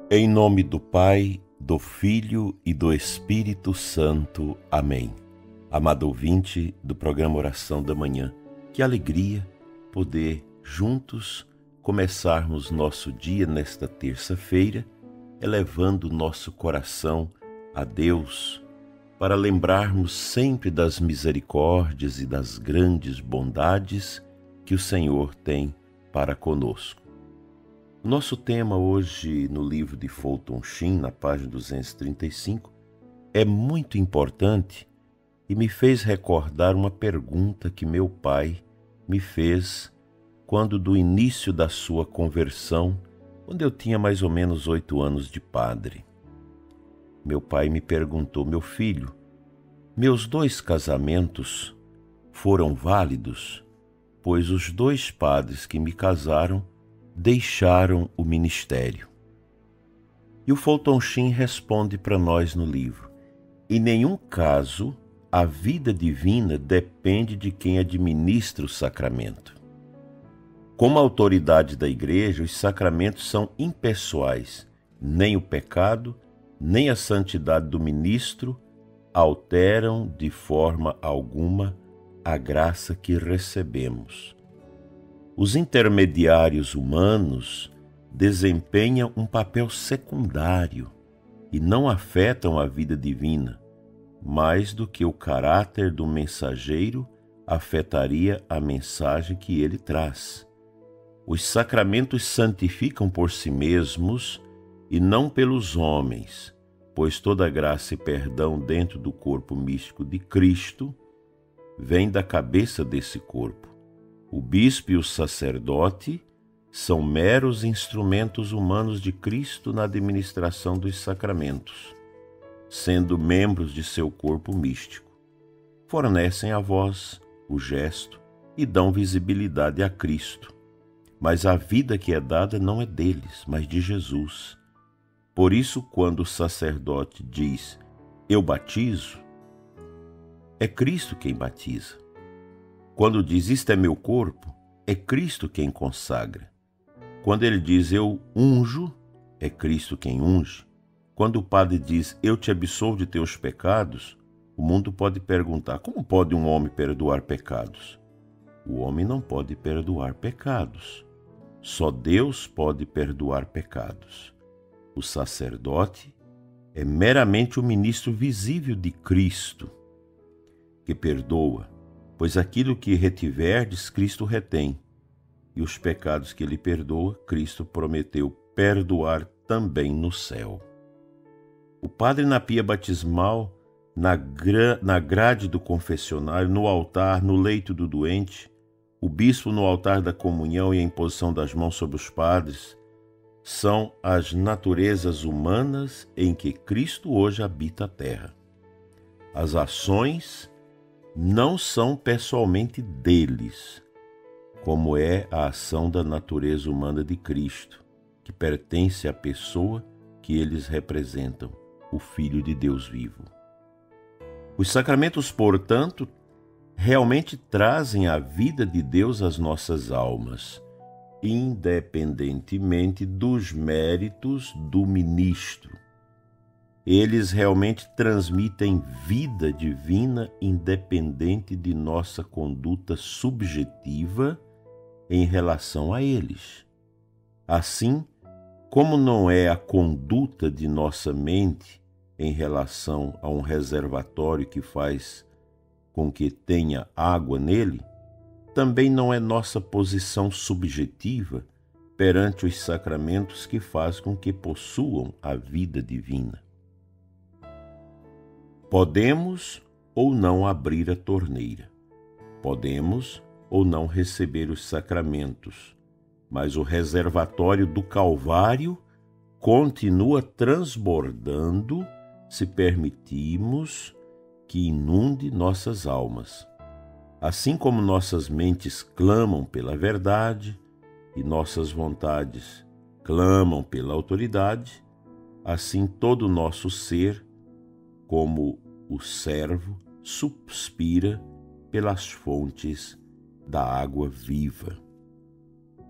Em nome do Pai, do Filho e do Espírito Santo. Amém. Amado ouvinte do programa Oração da Manhã, que alegria poder juntos começarmos nosso dia nesta terça-feira, elevando nosso coração a Deus, para lembrarmos sempre das misericórdias e das grandes bondades que o Senhor tem para conosco. Nosso tema hoje no livro de Fulton Sheen, na página 235, é muito importante e me fez recordar uma pergunta que meu pai me fez quando do início da sua conversão, quando eu tinha mais ou menos 8 anos de padre. Meu pai me perguntou: meu filho, meus 2 casamentos foram válidos, pois os 2 padres que me casaram deixaram o ministério. E o Fulton Sheen responde para nós no livro: em nenhum caso a vida divina depende de quem administra o sacramento. Como autoridade da Igreja, os sacramentos são impessoais. Nem o pecado, nem a santidade do ministro alteram de forma alguma a graça que recebemos. Os intermediários humanos desempenham um papel secundário e não afetam a vida divina, mais do que o caráter do mensageiro afetaria a mensagem que ele traz. Os sacramentos santificam por si mesmos e não pelos homens, pois toda graça e perdão dentro do corpo místico de Cristo vem da cabeça desse corpo. O bispo e o sacerdote são meros instrumentos humanos de Cristo na administração dos sacramentos, sendo membros de seu corpo místico. Fornecem a voz, o gesto e dão visibilidade a Cristo. Mas a vida que é dada não é deles, mas de Jesus. Por isso, quando o sacerdote diz: eu batizo, é Cristo quem batiza. Quando diz: isto é meu corpo, é Cristo quem consagra. Quando ele diz: eu unjo, é Cristo quem unge. Quando o padre diz: eu te absolvo de teus pecados, o mundo pode perguntar: como pode um homem perdoar pecados? O homem não pode perdoar pecados. Só Deus pode perdoar pecados. O sacerdote é meramente o ministro visível de Cristo, que perdoa, pois aquilo que retiverdes, Cristo retém, e os pecados que ele perdoa, Cristo prometeu perdoar também no céu. O padre na pia batismal, na grade do confessionário, no altar, no leito do doente, o bispo no altar da comunhão e a imposição das mãos sobre os padres, são as naturezas humanas em que Cristo hoje habita a terra. As ações não são pessoalmente deles, como é a ação da natureza humana de Cristo, que pertence à pessoa que eles representam, o Filho de Deus vivo. Os sacramentos, portanto, realmente trazem a vida de Deus às nossas almas, independentemente dos méritos do ministro. Eles realmente transmitem vida divina independente de nossa conduta subjetiva em relação a eles. Assim, como não é a conduta de nossa mente em relação a um reservatório que faz com que tenha água nele, também não é nossa posição subjetiva perante os sacramentos que faz com que possuam a vida divina. Podemos ou não abrir a torneira, podemos ou não receber os sacramentos, mas o reservatório do Calvário continua transbordando se permitirmos que inunde nossas almas. Assim como nossas mentes clamam pela verdade e nossas vontades clamam pela autoridade, assim todo o nosso ser, como o servo, suspira pelas fontes da água viva.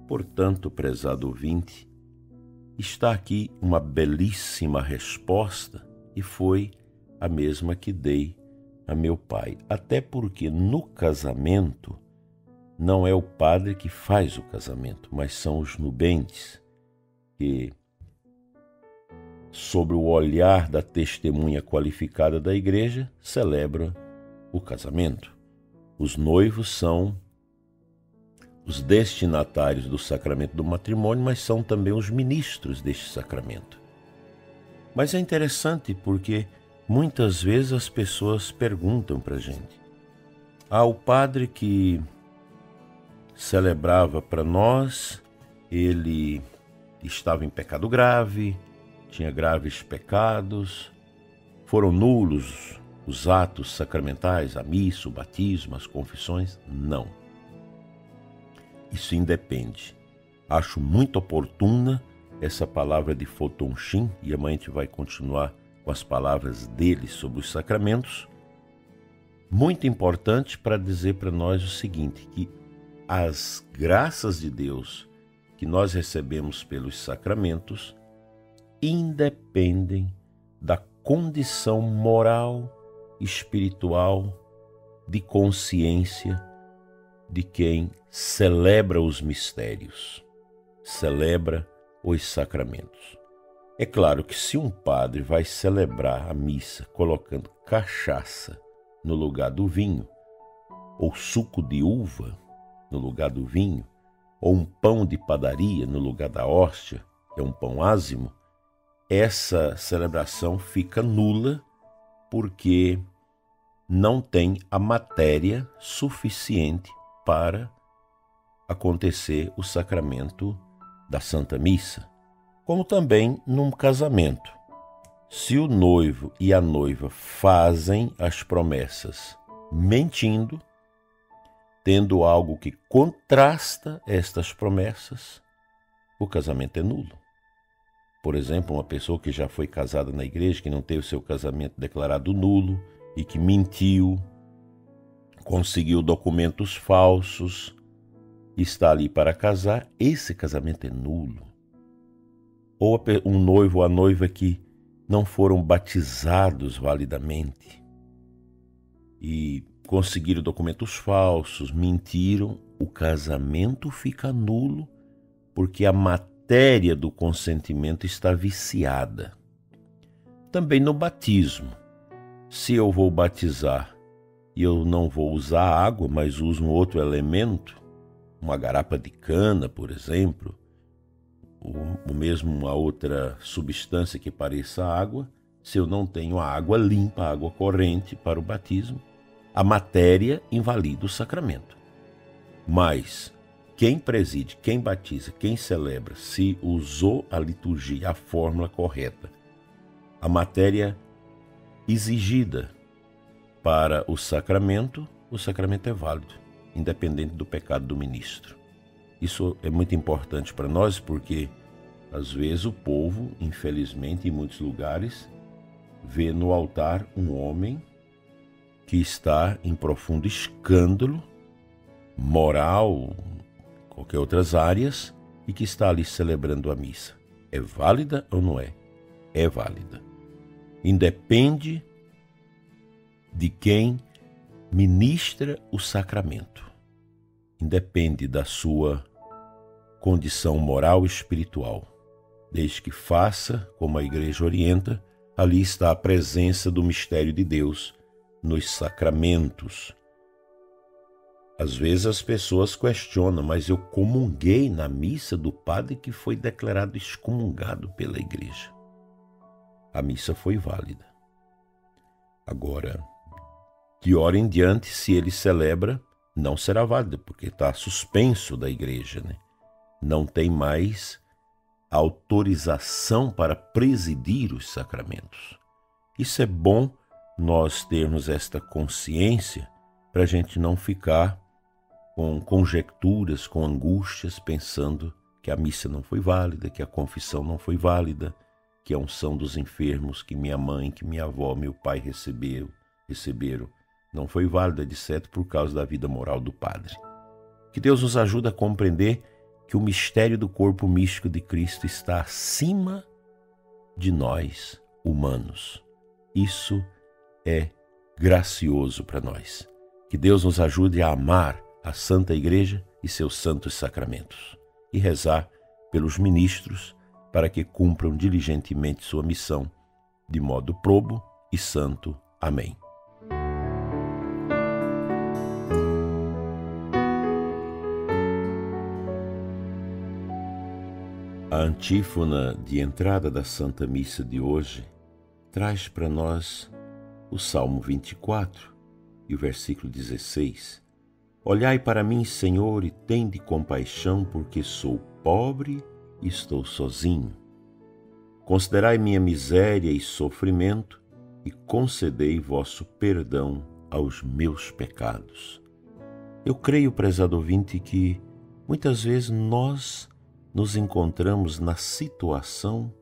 Portanto, prezado ouvinte, Está aqui uma belíssima resposta e foi a mesma que dei a meu pai. Até porque no casamento não é o padre que faz o casamento, mas são os nubentes que, sob o olhar da testemunha qualificada da igreja, celebram o casamento. Os noivos são os destinatários do sacramento do matrimônio, mas são também os ministros deste sacramento. Mas é interessante porque muitas vezes as pessoas perguntam para a gente: o padre que celebrava para nós, ele estava em pecado grave, tinha graves pecados, foram nulos os atos sacramentais, a missa, o batismo, as confissões? Não. Isso independe. Acho muito oportuna essa palavra de Foton Shin, e amanhã a gente vai continuar com as palavras dele sobre os sacramentos. Muito importante para dizer para nós o seguinte, que as graças de Deus que nós recebemos pelos sacramentos independem da condição moral, espiritual, de consciência de quem celebra os mistérios, celebra os sacramentos. É claro que se um padre vai celebrar a missa colocando cachaça no lugar do vinho, ou suco de uva no lugar do vinho, ou um pão de padaria no lugar da hóstia, que é um pão ázimo, essa celebração fica nula porque não tem a matéria suficiente para acontecer o sacramento da Santa Missa. Como também num casamento. Se o noivo e a noiva fazem as promessas mentindo, tendo algo que contrasta estas promessas, o casamento é nulo. Por exemplo, uma pessoa que já foi casada na igreja, que não teve o seu casamento declarado nulo e que mentiu, conseguiu documentos falsos, está ali para casar, esse casamento é nulo. Ou um noivo ou a noiva que não foram batizados validamente e conseguiram documentos falsos, mentiram, o casamento fica nulo porque a matéria do consentimento está viciada. Também no batismo, se eu vou batizar e eu não vou usar água, mas uso um outro elemento, uma garapa de cana, por exemplo, ou mesmo uma outra substância que pareça água, se eu não tenho a água limpa, a água corrente para o batismo, a matéria invalida o sacramento. Mas quem preside, quem batiza, quem celebra, se usou a liturgia, a fórmula correta, a matéria exigida para o sacramento é válido, independente do pecado do ministro. Isso é muito importante para nós porque, às vezes, o povo, infelizmente, em muitos lugares, vê no altar um homem que está em profundo escândalo moral, qualquer outras áreas, e que está ali celebrando a missa. É válida ou não é? É válida. Independe de quem ministra o sacramento. Independe da sua condição moral e espiritual. Desde que faça, como a igreja orienta, ali está a presença do mistério de Deus nos sacramentos. Às vezes as pessoas questionam, mas eu comunguei na missa do padre que foi declarado excomungado pela igreja. A missa foi válida. Agora, de hora em diante, se ele celebra, não será válida, porque está suspenso da igreja, né? Não tem mais autorização para presidir os sacramentos. Isso é bom nós termos esta consciência para a gente não ficar com conjecturas, com angústias, pensando que a missa não foi válida, que a confissão não foi válida, que a unção dos enfermos que minha mãe, que minha avó, meu pai receberam, não foi válida, etc., por causa da vida moral do padre. Que Deus nos ajude a compreender que o mistério do corpo místico de Cristo está acima de nós, humanos. Isso é gracioso para nós. Que Deus nos ajude a amar a Santa Igreja e seus santos sacramentos e rezar pelos ministros para que cumpram diligentemente sua missão de modo probo e santo. Amém. A antífona de entrada da Santa Missa de hoje traz para nós o Salmo 24 e o versículo 16. Olhai para mim, Senhor, e tende compaixão, porque sou pobre e estou sozinho. Considerai minha miséria e sofrimento e concedei vosso perdão aos meus pecados. Eu creio, prezado ouvinte, que muitas vezes nós nos encontramos na situação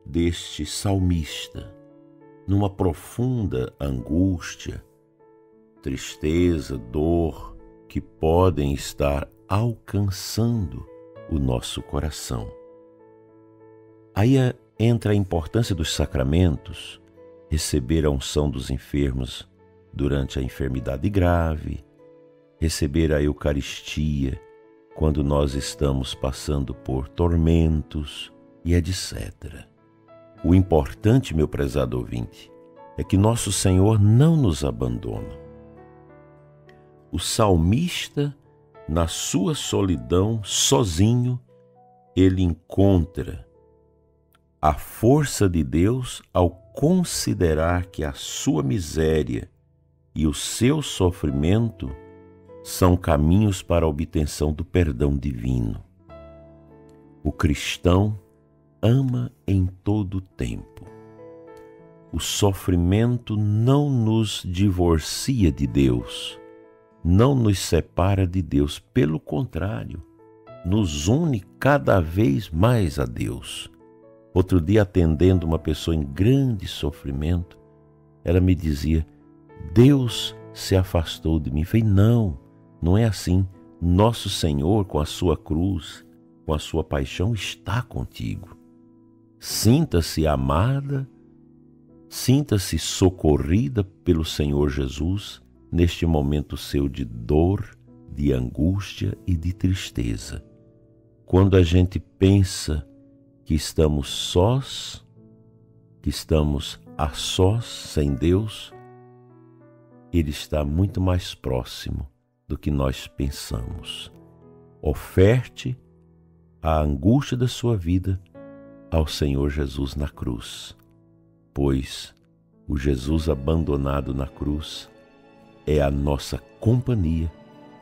deste salmista, numa profunda angústia, tristeza, dor, que podem estar alcançando o nosso coração. Aí entra a importância dos sacramentos, receber a unção dos enfermos durante a enfermidade grave, receber a Eucaristia quando nós estamos passando por tormentos e etc. O importante, meu prezado ouvinte, é que nosso Senhor não nos abandona. O salmista, na sua solidão, sozinho, ele encontra a força de Deus ao considerar que a sua miséria e o seu sofrimento são caminhos para a obtenção do perdão divino. O cristão ama em todo tempo. O sofrimento não nos divorcia de Deus, não nos separa de Deus, pelo contrário, nos une cada vez mais a Deus. Outro dia, atendendo uma pessoa em grande sofrimento, ela me dizia: Deus se afastou de mim. Eu falei: não é assim. Nosso Senhor, com a sua cruz, com a sua paixão, está contigo. Sinta-se amada, sinta-se socorrida pelo Senhor Jesus neste momento seu de dor, de angústia e de tristeza. Quando a gente pensa que estamos sós, que estamos a sós, sem Deus, Ele está muito mais próximo do que nós pensamos. Oferte a angústia da sua vida ao Senhor Jesus na cruz, pois o Jesus abandonado na cruz é a nossa companhia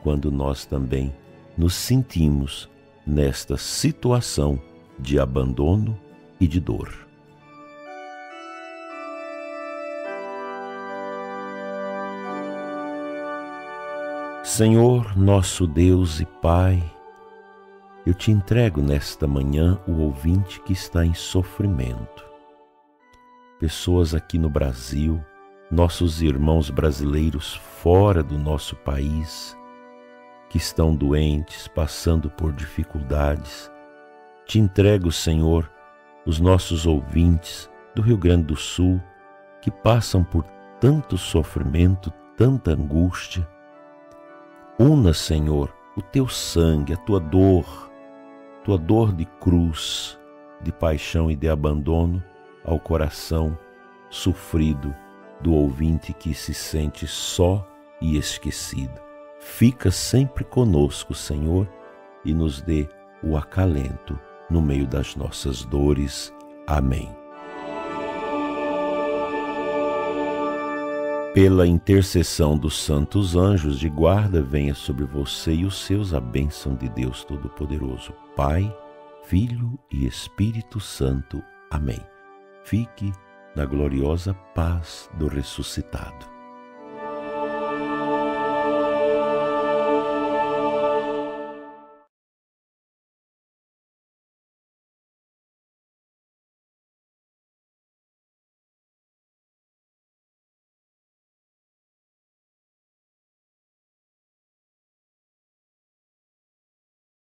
quando nós também nos sentimos nesta situação de abandono e de dor. Senhor, nosso Deus e Pai, eu te entrego nesta manhã o ouvinte que está em sofrimento. Pessoas aqui no Brasil, nossos irmãos brasileiros fora do nosso país, que estão doentes, passando por dificuldades. Te entrego, Senhor, os nossos ouvintes do Rio Grande do Sul, que passam por tanto sofrimento, tanta angústia. Una, Senhor, o teu sangue, a tua dor de cruz, de paixão e de abandono ao coração sofrido do ouvinte que se sente só e esquecido. Fica sempre conosco, Senhor, e nos dê o acalento no meio das nossas dores. Amém. Pela intercessão dos santos anjos de guarda, venha sobre você e os seus a bênção de Deus Todo-Poderoso, Pai, Filho e Espírito Santo. Amém. Fique na gloriosa paz do ressuscitado.